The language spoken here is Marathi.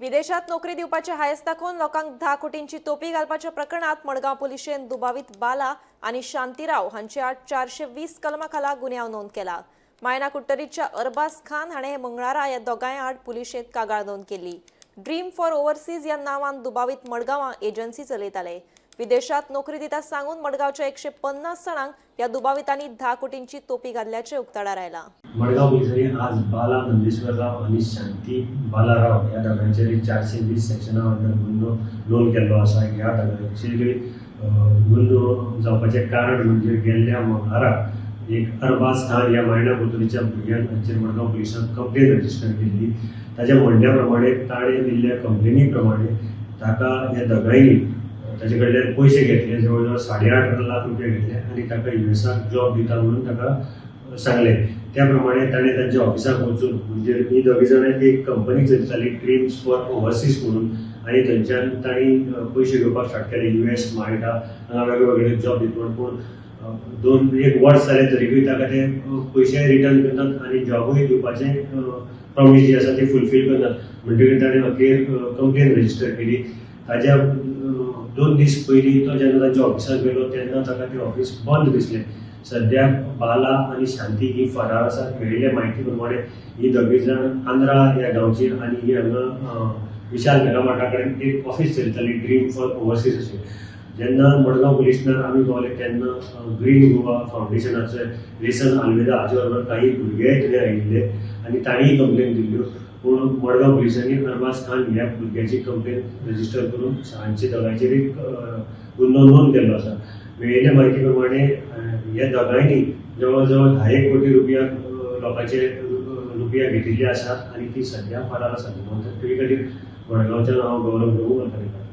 विदेशात नोकरी दिवपाचे हायस दाखवून लोकांक 10 कोटींची तोपी घालपाच्या प्रकरणात मडगाव पुलिशेन दुबावित बाला आणि शांतीराव हांचे आड 420 कलमा खाला गुन्यांव नोंद केला। मायना कुट्टरीच्या अरबाज खान हाणे हे मंगळारा ह्या दोगांय आड पुलिशेंत कागाळ नोंद केली। ड्रीम फॉर ओव्हरसीज या नावान दुबावित मडगांव एजन्सी चलयताले। विदेशात नोकरी दिता सांगून मडगावच्या 150 जणांक या दुबावितांनी 10 कोटींची तोपी घातल्याचे उक्ताडार आयला। मडगाव पोलिसांनी आज बाला नंदेश्वरराव आणि शांती बालाराव या दोघांचेर 420 सेक्शना अंडर गुन्हो नोंद केल्लो आसा। ह्या दोघांचेर गुन्हो जावपाचें कारण म्हणजे गेल्ल्या मंगळारा एक अरबाज खान या मायना कुट्टरीच्या भुरग्यान हांचेर मडगाव पुलिसांनी कंप्लेन रजिस्टर केल्ली। ताच्या म्हणण्या प्रमाणे ताणें दिल्ल्या कंप्लेनी प्रमाणे ताका ह्या दोगांयनी ताचे कडल्यान पयशे घेतले, जवळ जवळ 8.5 लाख रुपया घेतले आणि ताका युएसाक जॉब दिता म्हणून ताका सांगले। त्या प्रमाणे ताणें तांच्या ऑफिसाक वचून म्हणजे ही दोगी जाणां एक कंपनी चलयताली ड्रीम्स फॉर ओव्हरसीज म्हणून, आणि थंयच्यान तांणी पयशे घेवपाक स्टार्ट केले US माल्टा हांगा वेगवेगळे जॉब दिता। पूण एक वर्स जालें तरीकूय ताका ते पयशे रिटर्न करनात आणि जॉबूय दिवपाचें प्रॉमिस जी आसा ती फुलफील करनात। म्हणटकीर ताणें अखेर कंप्लेन रजिस्टर केली। ताच्या 2 दीस पयलीं तो जेन्ना तांच्या ऑफिसाक गेलो तेन्ना ताका तें ऑफिस बंद दिसलें। सद्याक बाला आणि शांती ही फरार आसात। मेळिल्ले म्हायती प्रमाणे ही दोगी जाण आंध्रा ह्या गांवची आणि ही हांगा विशाल मेगामार्टा कडेन एक ऑफिस चलयताली ड्रीम फॉर ओव्हरसीज अशें। जेन्ना मडगांव पुलीस स्टेशनार आमी पावले तेन्ना ग्रीन गोवा फाउंडेशनाचे रेसन आल्वेदा हाचे बरोबर काही भुरगेय थंय आयिल्ले आणि तांणीय कंप्लेन दिल्ल्यो। पूण मडगाव पुलिसांनी अरबाज खान ह्या भुरग्याची कंप्लेन रजिस्टर करून हांचे दोगांचेर एक गुन्हो नोंद केल्लो आसा। मेळिल्ल्या म्हायती प्रमाणे ह्या दोगांयनी जवळ जवळ 10 कोटी रुपया लोकांचे रुपया घेतिल्ले आसात आणि ती सध्या फरार आसात। म्हणून ते खातीर मडगांवच्यान हांव गौरव प्रभू करता।